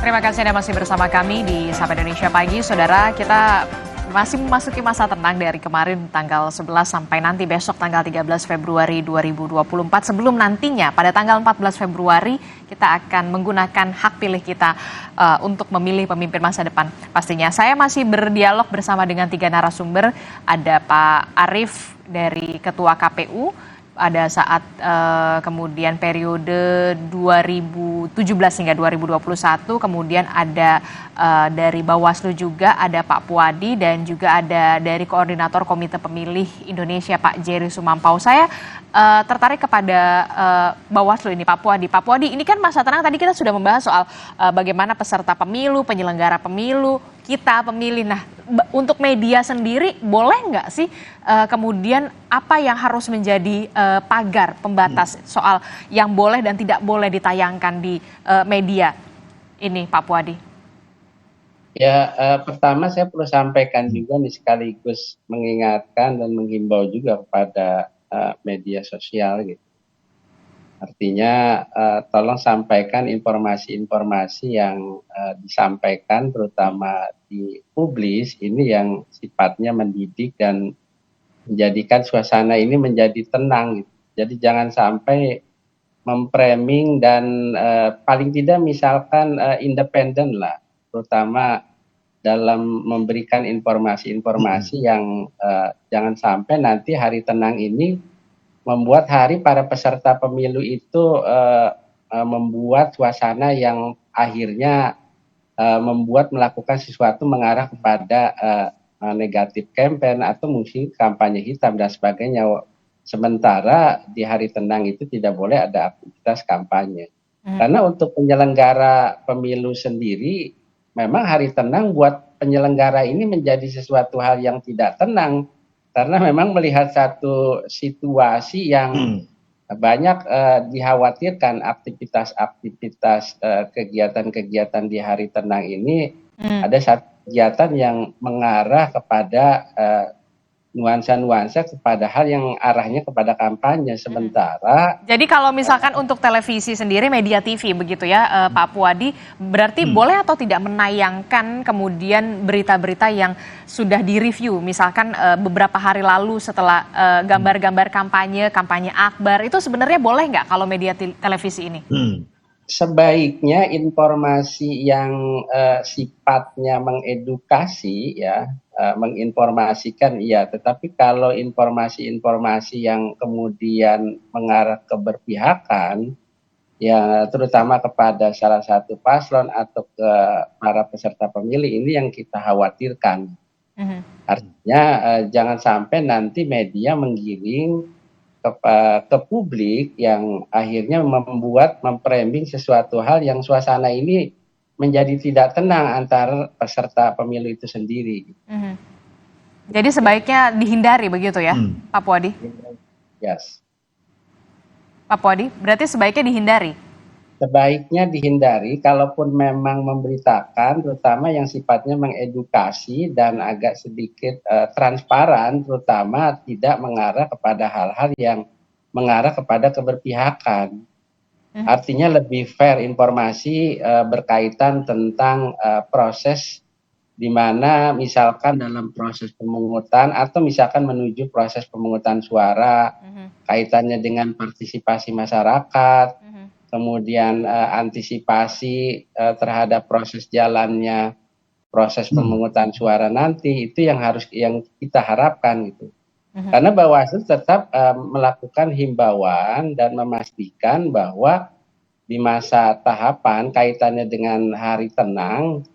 Terima kasih Anda masih bersama kami di Sapa Indonesia Pagi. Saudara, kita masih memasuki masa tenang dari kemarin tanggal 11 sampai nanti besok tanggal 13 Februari 2024. Sebelum nantinya pada tanggal 14 Februari kita akan menggunakan hak pilih kita untuk memilih pemimpin masa depan. Pastinya saya masih berdialog bersama dengan 3 narasumber. Ada Pak Arief dari Ketua KPU. Pada saat kemudian periode 2017 hingga 2021, kemudian ada dari Bawaslu juga ada Pak Puadi dan juga ada dari Koordinator Komite Pemilih Indonesia Pak Jerry Sumampau. Saya tertarik kepada Bawaslu ini Pak Puadi. Pak Puadi, ini kan masa tenang tadi kita sudah membahas soal bagaimana peserta pemilu, penyelenggara pemilu, kita pemilih. Nah, untuk media sendiri boleh nggak sih kemudian apa yang harus menjadi pagar pembatas soal yang boleh dan tidak boleh ditayangkan di media ini Pak Puadi? Ya, pertama saya perlu sampaikan juga nih sekaligus mengingatkan dan menghimbau juga kepada media sosial gitu. Artinya tolong sampaikan informasi-informasi yang disampaikan terutama di publis ini yang sifatnya mendidik dan menjadikan suasana ini menjadi tenang gitu. Jadi jangan sampai memframing dan paling tidak misalkan independen lah, terutama dalam memberikan informasi-informasi yang jangan sampai nanti hari tenang ini membuat hari para peserta pemilu itu membuat suasana yang akhirnya membuat melakukan sesuatu mengarah kepada negatif campaign atau mungkin kampanye hitam dan sebagainya. Sementara di hari tenang itu tidak boleh ada aktivitas kampanye. Karena untuk penyelenggara pemilu sendiri, memang hari tenang buat penyelenggara ini menjadi sesuatu hal yang tidak tenang. Karena memang melihat satu situasi yang banyak dikhawatirkan aktivitas kegiatan-kegiatan di hari tenang ini ada satu kegiatan yang mengarah kepada nuansa-nuansa kepada hal yang arahnya kepada kampanye. Sementara jadi kalau misalkan untuk televisi sendiri, media TV begitu ya Pak Puadi, berarti boleh atau tidak menayangkan kemudian berita-berita yang sudah direview, misalkan beberapa hari lalu setelah gambar-gambar kampanye akbar, itu sebenarnya boleh nggak kalau media televisi ini? Sebaiknya informasi yang sifatnya mengedukasi ya, menginformasikan iya, tetapi kalau informasi-informasi yang kemudian mengarah ke berpihakan ya terutama kepada salah satu paslon atau ke para peserta pemilih, ini yang kita khawatirkan. Artinya jangan sampai nanti media menggiring ke publik yang akhirnya memframing sesuatu hal yang suasana ini menjadi tidak tenang antar peserta pemilu itu sendiri. Jadi sebaiknya dihindari begitu ya, Pak Puadi? Yes. Pak Puadi, berarti sebaiknya dihindari? Sebaiknya dihindari, kalaupun memang memberitakan, terutama yang sifatnya mengedukasi dan agak sedikit transparan, terutama tidak mengarah kepada hal-hal yang mengarah kepada keberpihakan. Artinya lebih fair informasi berkaitan tentang proses di mana misalkan dalam proses pemungutan atau misalkan menuju proses pemungutan suara, kaitannya dengan partisipasi masyarakat, kemudian antisipasi terhadap proses jalannya proses pemungutan suara nanti, itu yang kita harapkan gitu. Karena Bawaslu tetap melakukan himbauan dan memastikan bahwa di masa tahapan kaitannya dengan hari tenang,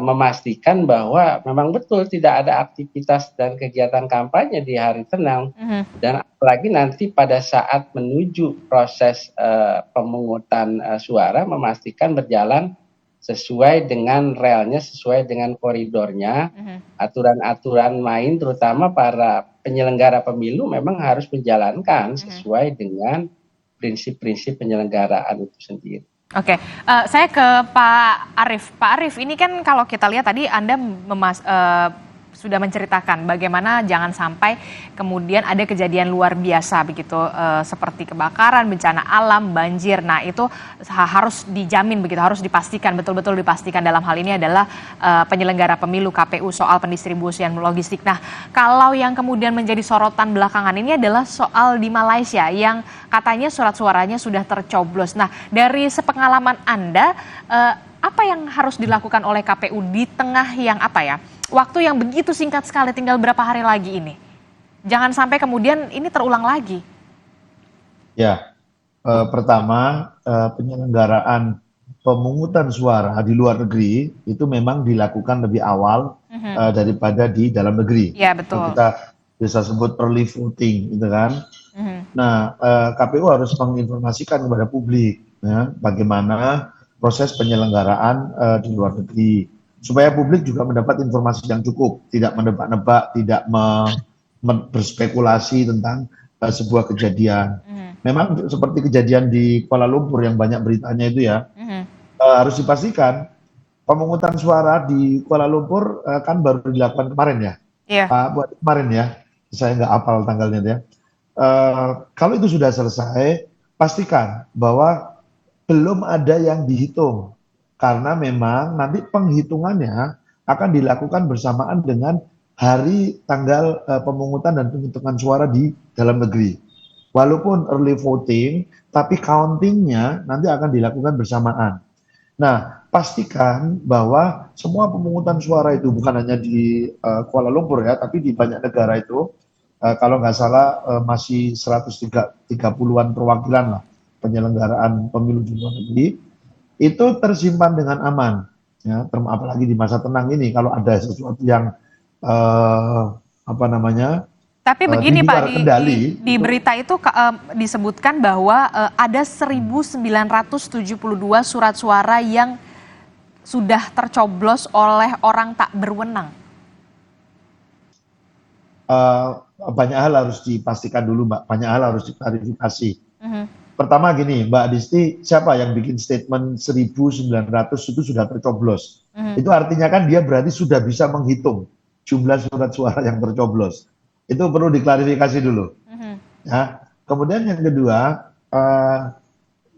memastikan bahwa memang betul tidak ada aktivitas dan kegiatan kampanye di hari tenang, dan apalagi nanti pada saat menuju proses pemungutan suara memastikan berjalan sesuai dengan relnya, sesuai dengan koridornya, aturan-aturan main terutama para penyelenggara pemilu memang harus menjalankan sesuai dengan prinsip-prinsip penyelenggaraan itu sendiri. Oke, saya ke Pak Arief. Pak Arief, ini kan kalau kita lihat tadi Anda sudah menceritakan bagaimana jangan sampai kemudian ada kejadian luar biasa begitu seperti kebakaran, bencana alam, banjir. Nah, itu harus dijamin begitu, harus dipastikan betul-betul dipastikan dalam hal ini adalah penyelenggara pemilu KPU soal pendistribusian logistik. Nah, kalau yang kemudian menjadi sorotan belakangan ini adalah soal di Malaysia yang katanya surat suaranya sudah tercoblos. Nah, dari sepengalaman Anda apa yang harus dilakukan oleh KPU di tengah yang waktu yang begitu singkat sekali, tinggal berapa hari lagi ini? Jangan sampai kemudian ini terulang lagi. Ya, pertama penyelenggaraan pemungutan suara di luar negeri itu memang dilakukan lebih awal daripada di dalam negeri. Ya, betul. Kita bisa sebut early voting, gitu kan. Nah, KPU harus menginformasikan kepada publik ya, bagaimana proses penyelenggaraan di luar negeri. Supaya publik juga mendapat informasi yang cukup, tidak menebak-nebak, tidak berspekulasi tentang sebuah kejadian. Memang seperti kejadian di Kuala Lumpur yang banyak beritanya itu ya, harus dipastikan pemungutan suara di Kuala Lumpur kan baru dilakukan kemarin ya. Iya. Buat kemarin ya, saya nggak hafal tanggalnya ya. Kalau itu sudah selesai, pastikan bahwa belum ada yang dihitung. Karena memang nanti penghitungannya akan dilakukan bersamaan dengan hari tanggal pemungutan dan penghitungan suara di dalam negeri. Walaupun early voting, tapi countingnya nanti akan dilakukan bersamaan. Nah, pastikan bahwa semua pemungutan suara itu bukan hanya di Kuala Lumpur ya, tapi di banyak negara itu, kalau nggak salah masih 130-an perwakilan lah penyelenggaraan pemilu di luar negeri, itu tersimpan dengan aman, ya, apalagi di masa tenang ini kalau ada sesuatu yang Tapi begini di luar Pak, kendali, di berita itu disebutkan bahwa ada 1.972 surat suara yang sudah tercoblos oleh orang tak berwenang. Banyak hal harus dipastikan dulu, Mbak. Banyak hal harus diklarifikasi. Pertama gini, Mbak Adisti, siapa yang bikin statement 1.900 itu sudah tercoblos? Itu artinya kan dia berarti sudah bisa menghitung jumlah surat suara yang tercoblos. Itu perlu diklarifikasi dulu. Ya. Kemudian yang kedua,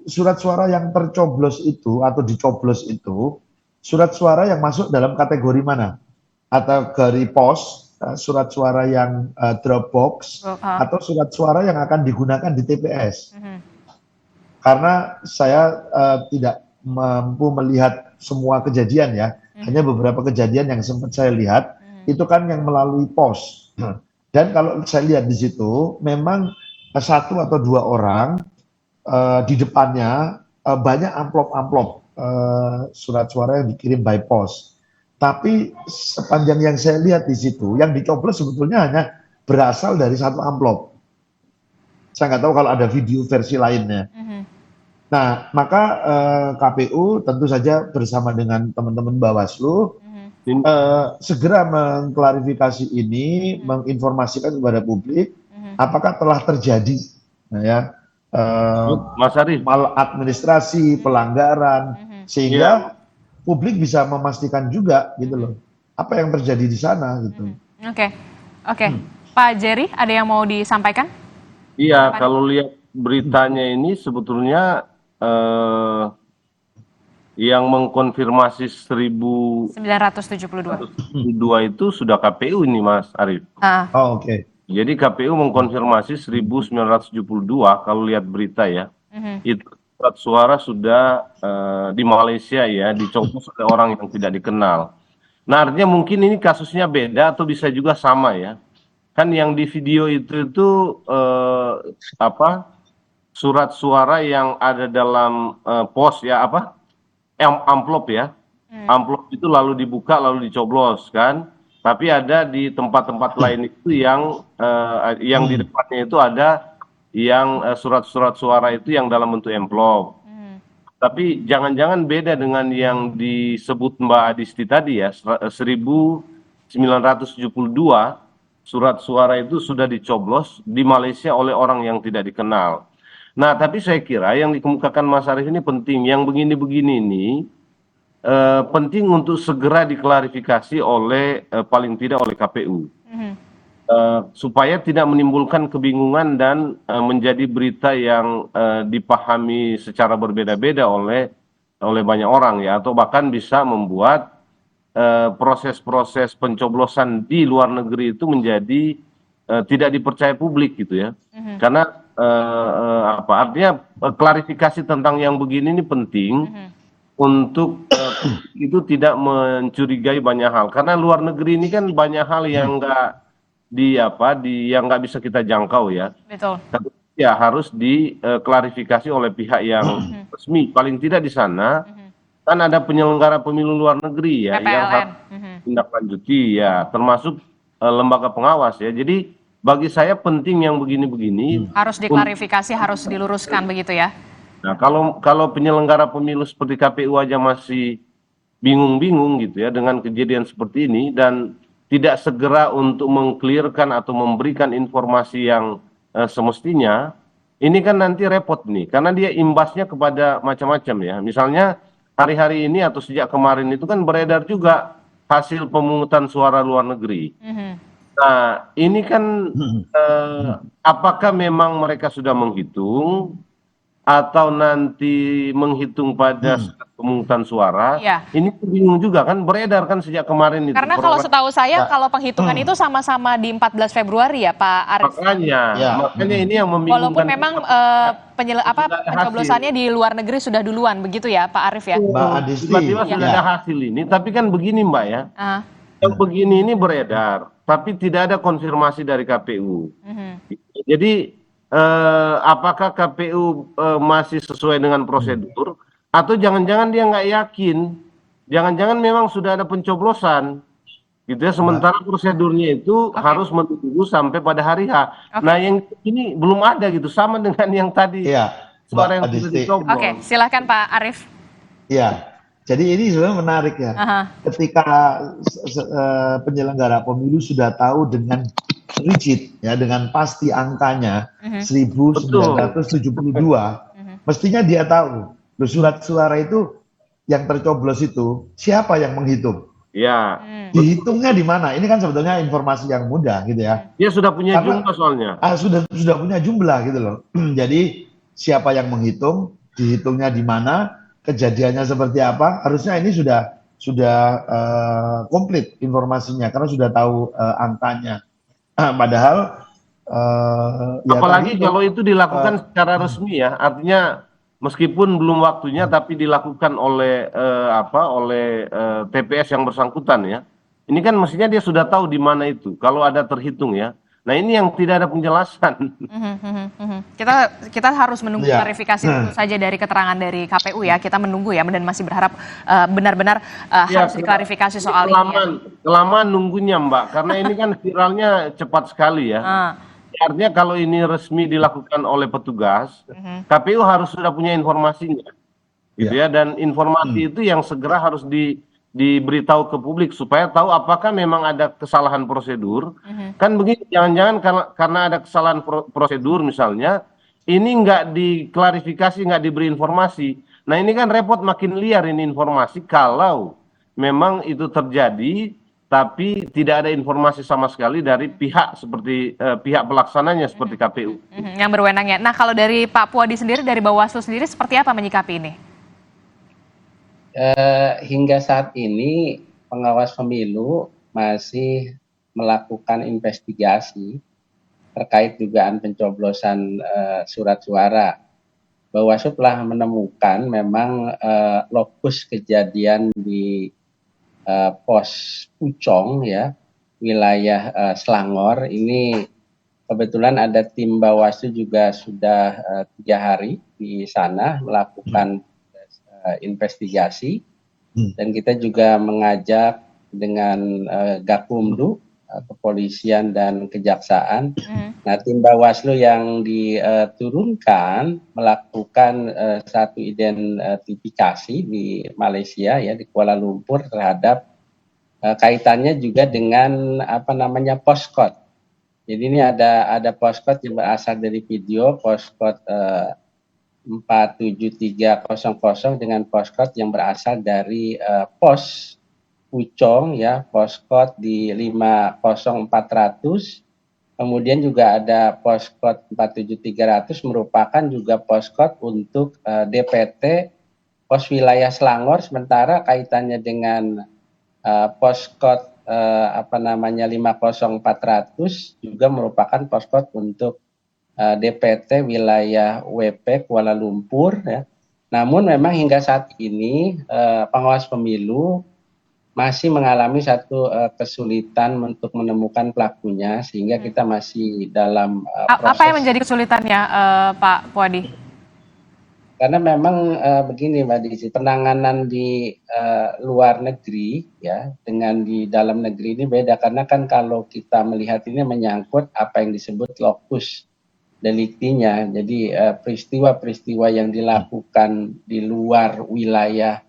surat suara yang tercoblos itu atau dicoblos itu, surat suara yang masuk dalam kategori mana? Atau dari pos, surat suara yang Dropbox, atau surat suara yang akan digunakan di TPS. Karena saya tidak mampu melihat semua kejadian ya, hanya beberapa kejadian yang sempat saya lihat, itu kan yang melalui pos. Dan kalau saya lihat di situ, memang satu atau dua orang di depannya banyak amplop-amplop surat suara yang dikirim by post. Tapi sepanjang yang saya lihat di situ, yang dicoblos sebetulnya hanya berasal dari satu amplop. Saya nggak tahu kalau ada video versi lainnya. Nah, maka KPU tentu saja bersama dengan teman-teman Bawaslu segera mengklarifikasi ini, menginformasikan kepada publik apakah telah terjadi Mas Arief, maladministrasi, pelanggaran, sehingga publik bisa memastikan juga gitu loh apa yang terjadi di sana gitu. Oke. Pak Jerry, ada yang mau disampaikan? iya, kalau lihat beritanya ini sebetulnya yang mengkonfirmasi 972. 1.972 itu sudah KPU ini, Mas Arief. Oh, oke. Jadi KPU mengkonfirmasi 1.972 kalau lihat berita ya. Itu surat suara sudah di Malaysia ya, dicoblos oleh orang yang tidak dikenal. Nah, artinya mungkin ini kasusnya beda atau bisa juga sama ya. Kan yang di video itu surat suara yang ada dalam pos ya, amplop ya. Amplop itu lalu dibuka lalu dicoblos kan. Tapi ada di tempat-tempat lain itu yang di depannya itu ada yang surat-surat suara itu yang dalam bentuk amplop. Tapi jangan-jangan beda dengan yang disebut Mbak Adisti tadi ya, 1.972 surat suara itu sudah dicoblos di Malaysia oleh orang yang tidak dikenal. Nah, tapi saya kira yang dikemukakan Mas Arief ini penting, yang begini-begini ini penting untuk segera diklarifikasi oleh paling tidak oleh KPU. Supaya tidak menimbulkan kebingungan dan menjadi berita yang dipahami secara berbeda-beda oleh banyak orang ya, atau bahkan bisa membuat proses-proses pencoblosan di luar negeri itu menjadi tidak dipercaya publik gitu ya. Karena artinya klarifikasi tentang yang begini ini penting untuk itu tidak mencurigai banyak hal, karena luar negeri ini kan banyak hal yang yang nggak bisa kita jangkau ya. Betul. Tapi ya harus diklarifikasi oleh pihak yang resmi. Paling tidak di sana kan ada penyelenggara pemilu luar negeri ya yang harus tindak lanjuti ya, termasuk lembaga pengawas ya. Jadi bagi saya penting yang begini-begini Harus diklarifikasi, harus diluruskan begitu ya. Nah, kalau penyelenggara pemilu seperti KPU aja masih bingung-bingung gitu ya dengan kejadian seperti ini dan tidak segera untuk mengklirkan atau memberikan informasi yang semestinya, ini kan nanti repot nih, karena dia imbasnya kepada macam-macam ya. Misalnya hari-hari ini atau sejak kemarin itu kan beredar juga hasil pemungutan suara luar negeri. Nah, ini kan apakah memang mereka sudah menghitung atau nanti menghitung pada saat pemungutan suara? Iya. Ini bingung juga kan, beredar kan sejak kemarin itu. Karena kalau setahu saya kalau penghitungan itu sama-sama di 14 Februari ya Pak Arief. Makanya ini yang membingungkan. Walaupun memang pencoblosannya di luar negeri sudah duluan begitu ya Pak Arief ya. Mbak Adisti. Tiba-tiba sudah ada hasil ini, tapi kan begini Mbak ya. Yang begini ini beredar, tapi tidak ada konfirmasi dari KPU. Jadi apakah KPU masih sesuai dengan prosedur atau jangan-jangan dia nggak yakin, jangan-jangan memang sudah ada pencoblosan gitu ya, sementara prosedurnya itu harus menunggu sampai pada hari H. Nah yang ini belum ada gitu, sama dengan yang tadi suara yang sudah dicoblos. Oke, silakan Pak Arief. Iya, jadi ini sebenarnya menarik ya. Ketika penyelenggara pemilu sudah tahu dengan rigid ya, dengan pasti angkanya 1972, mestinya dia tahu loh, surat suara itu yang tercoblos itu siapa yang menghitung, ya dihitungnya di mana. Ini kan sebetulnya informasi yang mudah gitu ya. Dia sudah punya jumlah soalnya. Sudah punya jumlah gitu loh. Jadi siapa yang menghitung, dihitungnya di mana, kejadiannya seperti apa, harusnya ini sudah komplit informasinya karena sudah tahu angkanya. Padahal apalagi kalau itu dilakukan secara resmi ya, artinya meskipun belum waktunya tapi dilakukan oleh TPS yang bersangkutan ya. Ini kan mestinya dia sudah tahu di mana itu kalau ada terhitung ya. Nah ini yang tidak ada penjelasan. Kita harus menunggu klarifikasi tentu saja dari keterangan dari KPU ya. Kita menunggu ya dan masih berharap benar-benar harus diklarifikasi soal ini. Kelamaan nunggunya Mbak, karena ini kan viralnya cepat sekali ya. Artinya kalau ini resmi dilakukan oleh petugas, KPU harus sudah punya informasinya, gitu ya. Dan informasi itu yang segera harus diberitahu ke publik supaya tahu apakah memang ada kesalahan prosedur. Kan begini, jangan-jangan karena ada kesalahan prosedur misalnya, ini nggak diklarifikasi, nggak diberi informasi. Nah ini kan repot, makin liar ini informasi kalau memang itu terjadi, tapi tidak ada informasi sama sekali dari pihak seperti pihak pelaksananya seperti KPU. Yang berwenangnya. Nah kalau dari Pak Puadi sendiri, dari Bawaslu sendiri seperti apa menyikapi ini? Hingga saat ini pengawas pemilu masih melakukan investigasi terkait dugaan pencoblosan surat suara. Bawaslu telah menemukan memang lokus kejadian di pos Pucong ya, wilayah Selangor. Ini kebetulan ada tim Bawaslu juga sudah 3 hari di sana melakukan investigasi, dan kita juga mengajak dengan Gakumdu, kepolisian dan kejaksaan. Nah, tim Bawaslu yang diturunkan melakukan satu identifikasi di Malaysia ya, di Kuala Lumpur terhadap kaitannya juga dengan postcode. Jadi ini ada postcode yang berasal dari video, postcode 47300 dengan postcode yang berasal dari pos Pucong ya, postcode di 50400. Kemudian juga ada postcode 47300 merupakan juga postcode untuk DPT pos wilayah Selangor, sementara kaitannya dengan postcode 50400 juga merupakan postcode untuk DPT wilayah WP Kuala Lumpur ya. Namun memang hingga saat ini pengawas pemilu masih mengalami satu kesulitan untuk menemukan pelakunya, sehingga kita masih dalam proses. Apa yang menjadi kesulitannya, Pak Puadi? Karena memang begini Mbak Desi, penanganan di luar negeri ya dengan di dalam negeri ini beda, karena kan kalau kita melihat ini menyangkut apa yang disebut lokus deliktinya. Jadi peristiwa-peristiwa yang dilakukan di luar wilayah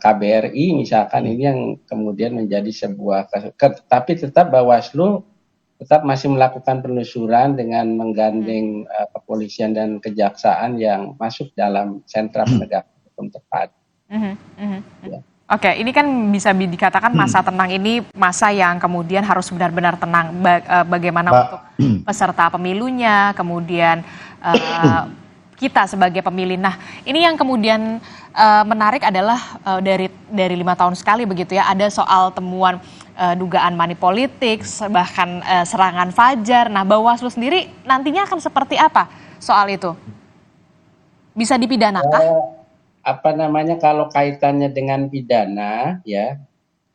KBRI misalkan, ini yang kemudian menjadi sebuah tapi tetap Bawaslu tetap masih melakukan penelusuran dengan menggandeng kepolisian dan kejaksaan yang masuk dalam sentra penegakan hukum tepat. Ya. Oke, ini kan bisa dikatakan masa tenang ini masa yang kemudian harus benar-benar tenang. Bagaimana untuk peserta pemilunya, kemudian kita sebagai pemilih. Nah, ini yang kemudian menarik adalah dari 5 tahun sekali begitu ya, ada soal temuan dugaan money politik, bahkan serangan fajar. Nah, Bawaslu sendiri nantinya akan seperti apa soal itu? Bisa dipidanakan? Kalau kaitannya dengan pidana ya,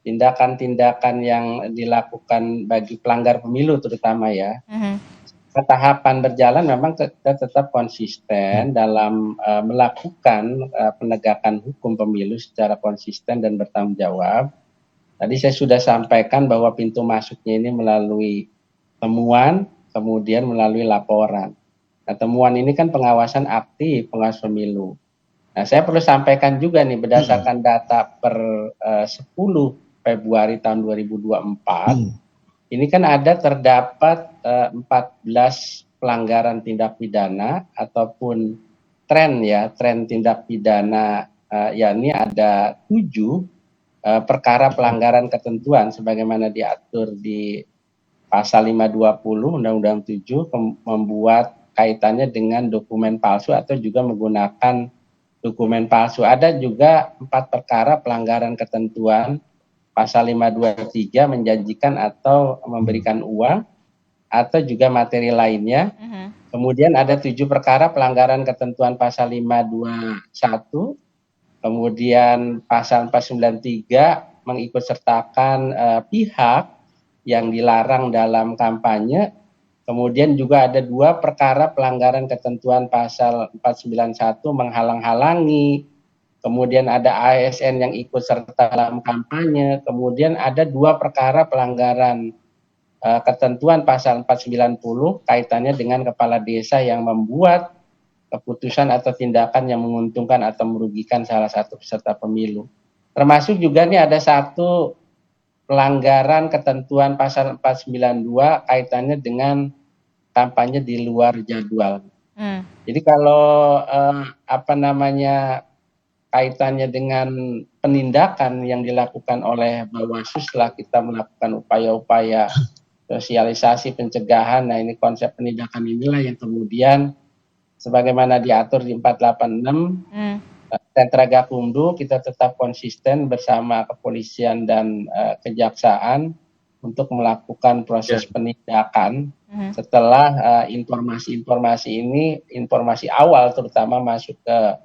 tindakan-tindakan yang dilakukan bagi pelanggar pemilu terutama ya, tahapan berjalan memang kita tetap konsisten dalam melakukan penegakan hukum pemilu secara konsisten dan bertanggung jawab. Tadi saya sudah sampaikan bahwa pintu masuknya ini melalui temuan, kemudian melalui laporan. Nah, temuan ini kan pengawasan aktif pengawas pemilu. Nah, saya perlu sampaikan juga nih, berdasarkan data per 10 Februari tahun 2024, ini kan terdapat 14 pelanggaran tindak pidana ataupun tren tindak pidana, yakni ada 7 perkara pelanggaran ketentuan sebagaimana diatur di pasal 520 Undang-Undang 7, membuat kaitannya dengan dokumen palsu atau juga menggunakan dokumen palsu. Ada juga 4 perkara pelanggaran ketentuan pasal 523 menjanjikan atau memberikan uang atau juga materi lainnya. Kemudian ada 7 perkara pelanggaran ketentuan pasal 521. Kemudian pasal 493 mengikutsertakan pihak yang dilarang dalam kampanye. Kemudian juga ada 2 perkara pelanggaran ketentuan pasal 491 menghalang-halangi. Kemudian ada ASN yang ikut serta dalam kampanye. Kemudian ada 2 perkara pelanggaran ketentuan pasal 490 kaitannya dengan kepala desa yang membuat keputusan atau tindakan yang menguntungkan atau merugikan salah satu peserta pemilu. Termasuk juga nih ada 1 pelanggaran ketentuan pasal 492 kaitannya dengan kampanye di luar jadwal. Jadi kalau kaitannya dengan penindakan yang dilakukan oleh Bawaslu setelah kita melakukan upaya-upaya sosialisasi pencegahan, nah ini konsep penindakan inilah yang kemudian sebagaimana diatur di 486 Sentra Gakumdu, kita tetap konsisten bersama kepolisian dan kejaksaan untuk melakukan proses penindakan setelah informasi-informasi ini, informasi awal terutama masuk ke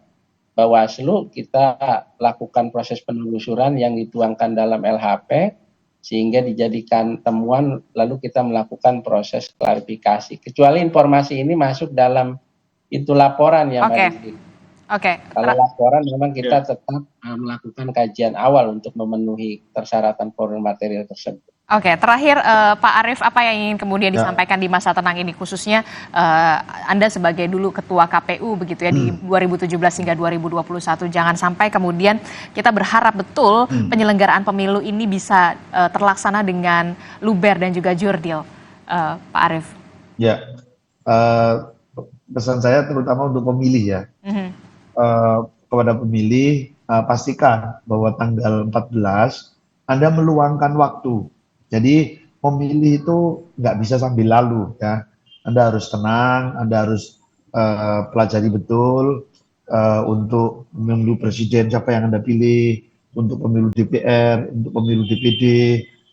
Bawaslu, kita lakukan proses penelusuran yang dituangkan dalam LHP sehingga dijadikan temuan, lalu kita melakukan proses klarifikasi. Kecuali informasi ini masuk dalam itu laporan ya Mbak Desi. Kalau laporan memang kita tetap melakukan kajian awal untuk memenuhi persyaratan formal material tersebut. Terakhir Pak Arief, apa yang ingin kemudian disampaikan di masa tenang ini, khususnya Anda sebagai dulu Ketua KPU begitu ya di 2017 hingga 2021, jangan sampai kemudian kita berharap betul penyelenggaraan pemilu ini bisa terlaksana dengan luber dan juga jurdil, Pak Arief. Ya, pesan saya terutama untuk pemilih ya. Mhm. Kepada pemilih, pastikan bahwa tanggal 14 Anda meluangkan waktu. Jadi memilih itu nggak bisa sambil lalu ya. Anda harus tenang, Anda harus pelajari betul untuk pemilu presiden siapa yang Anda pilih, untuk pemilu DPR, untuk pemilu DPD,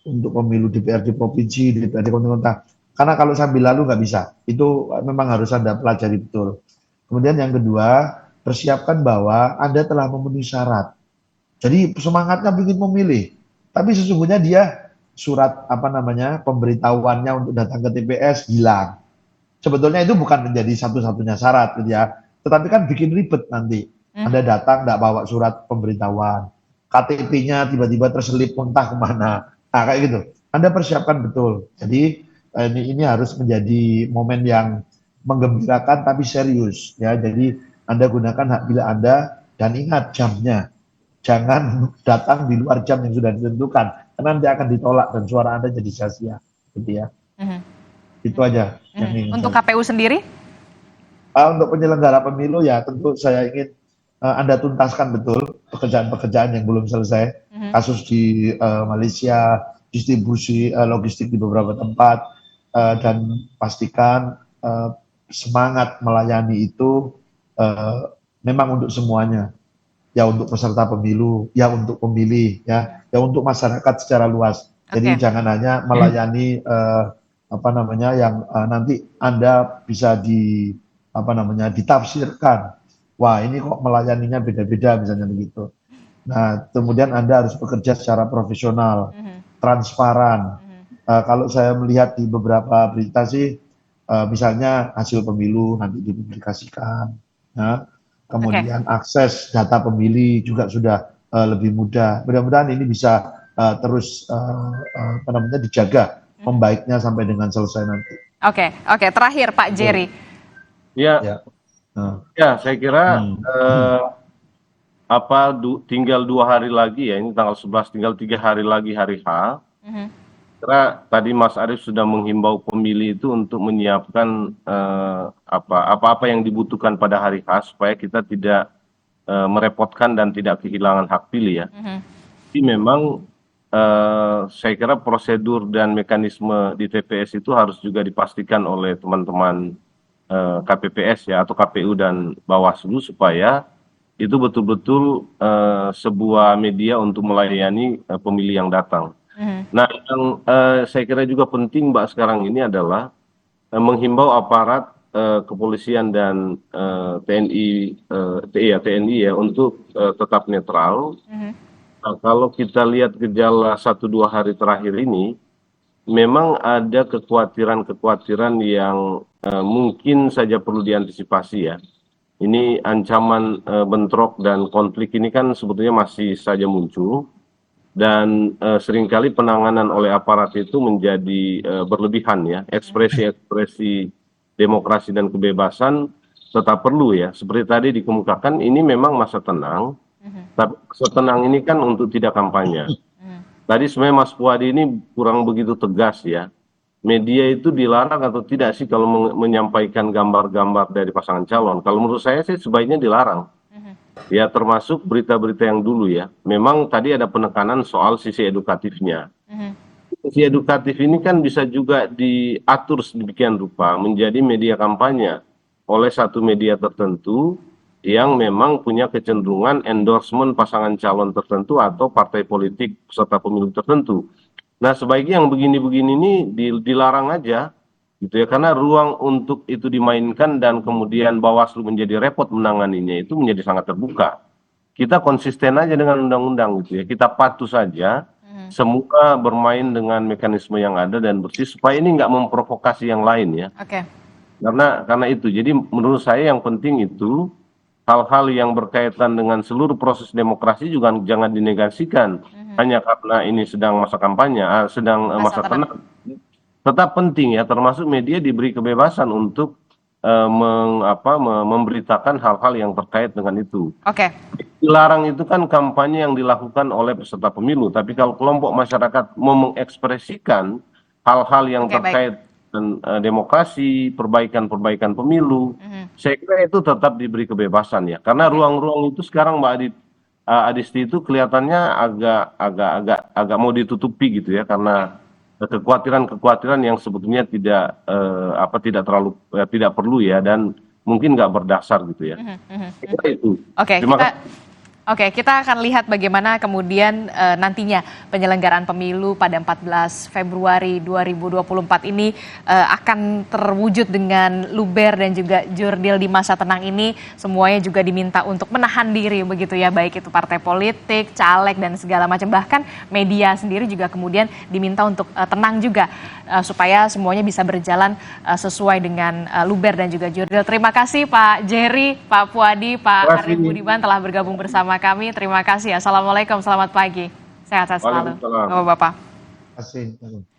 untuk pemilu DPRD provinsi, DPRD kota. Karena kalau sambil lalu nggak bisa, itu memang harus Anda pelajari betul. Kemudian yang kedua, persiapkan bahwa Anda telah memenuhi syarat. Jadi semangatnya ingin memilih, tapi sesungguhnya dia surat pemberitahuannya untuk datang ke TPS hilang. Sebetulnya itu bukan menjadi satu-satunya syarat gitu ya, tetapi kan bikin ribet nanti. Anda datang nggak bawa surat pemberitahuan, KTP-nya tiba-tiba terselip entah kemana, nah kayak gitu. Anda persiapkan betul. Jadi ini harus menjadi momen yang menggembirakan tapi serius ya. Jadi Anda gunakan hak pilih Anda dan ingat jamnya. Jangan datang di luar jam yang sudah ditentukan, karena nanti akan ditolak dan suara Anda jadi sia-sia, gitu ya. Itu aja yang ingin Untuk saya. KPU sendiri? Untuk penyelenggara pemilu ya tentu saya ingin Anda tuntaskan betul pekerjaan-pekerjaan yang belum selesai, kasus di Malaysia, distribusi logistik di beberapa tempat, dan pastikan semangat melayani itu memang untuk semuanya. Ya untuk peserta pemilu, ya untuk pemilih, ya untuk masyarakat secara luas. Jadi jangan hanya melayani yang nanti Anda bisa ditafsirkan. Wah, ini kok melayaninya beda-beda misalnya begitu. Nah, kemudian Anda harus bekerja secara profesional, transparan. Kalau saya melihat di beberapa berita sih, misalnya hasil pemilu nanti dipublikasikan. Nah, kemudian akses data pemilih juga sudah lebih mudah. Mudah-mudahan ini bisa terus dijaga membaiknya sampai dengan selesai nanti. Oke. Terakhir Pak Jerry. Ya, saya kira tinggal 2 hari lagi ya, ini tanggal 11, tinggal 3 hari lagi hari H. Karena tadi Mas Arief sudah menghimbau pemilih itu untuk menyiapkan apa-apa yang dibutuhkan pada hari H supaya kita tidak merepotkan dan tidak kehilangan hak pilih ya. Tapi memang saya kira prosedur dan mekanisme di TPS itu harus juga dipastikan oleh teman-teman KPPS ya atau KPU dan Bawaslu supaya itu betul-betul sebuah media untuk melayani pemilih yang datang. Nah, yang saya kira juga penting Mbak sekarang ini adalah menghimbau aparat kepolisian dan TNI ya untuk tetap netral. Nah, kalau kita lihat gejala 1-2 hari terakhir ini, memang ada kekhawatiran yang mungkin saja perlu diantisipasi ya. Ini ancaman bentrok dan konflik ini kan sebetulnya masih saja muncul. Dan seringkali penanganan oleh aparat itu menjadi berlebihan ya. Ekspresi demokrasi dan kebebasan tetap perlu ya. Seperti tadi dikemukakan, ini memang masa tenang, tapi masa tenang ini kan untuk tidak kampanye. Tadi sebenarnya Mas Puadi ini kurang begitu tegas ya. Media itu dilarang atau tidak sih kalau menyampaikan gambar-gambar dari pasangan calon? Kalau menurut saya sih sebaiknya dilarang. Ya termasuk berita-berita yang dulu ya. Memang tadi ada penekanan soal sisi edukatifnya. Sisi edukatif ini kan bisa juga diatur sedemikian rupa menjadi media kampanye oleh satu media tertentu yang memang punya kecenderungan endorsement pasangan calon tertentu atau partai politik peserta pemilu tertentu. Nah sebaiknya yang begini-begini ini dilarang aja gitu ya, karena ruang untuk itu dimainkan dan kemudian Bawaslu menjadi repot menanganinya itu menjadi sangat terbuka. Kita konsisten aja dengan undang-undang gitu ya, kita patuh saja, semua bermain dengan mekanisme yang ada dan bersih supaya ini nggak memprovokasi yang lain ya. Karena itu, jadi menurut saya yang penting itu hal-hal yang berkaitan dengan seluruh proses demokrasi juga jangan dinegasikan hanya karena ini sedang masa kampanye, sedang masa tenang. Tetap penting ya, termasuk media diberi kebebasan untuk memberitakan hal-hal yang terkait dengan itu. Dilarang itu kan kampanye yang dilakukan oleh peserta pemilu, tapi kalau kelompok masyarakat mau mengekspresikan hal-hal yang terkait demokrasi, perbaikan pemilu, saya kira itu tetap diberi kebebasan ya. Karena ruang-ruang itu sekarang Mbak Adisti itu kelihatannya agak mau ditutupi gitu ya, karena kekhawatiran yang sebetulnya tidak terlalu tidak perlu ya, dan mungkin nggak berdasar gitu ya. Saya kira itu. Oke, Terima kasih. kita akan lihat bagaimana kemudian nantinya penyelenggaraan pemilu pada 14 Februari 2024 ini akan terwujud dengan luber dan juga jurdil di masa tenang ini. Semuanya juga diminta untuk menahan diri begitu ya, baik itu partai politik, caleg dan segala macam. Bahkan media sendiri juga kemudian diminta untuk tenang juga supaya semuanya bisa berjalan sesuai dengan luber dan juga jurdil. Terima kasih Pak Jerry, Pak Puadi, Pak Arif Budiman telah bergabung bersama kami. Terima kasih. Assalamualaikum, selamat pagi. Sehat-sehat selalu. Waalaikumsalam. Bapak-bapak. Terima kasih.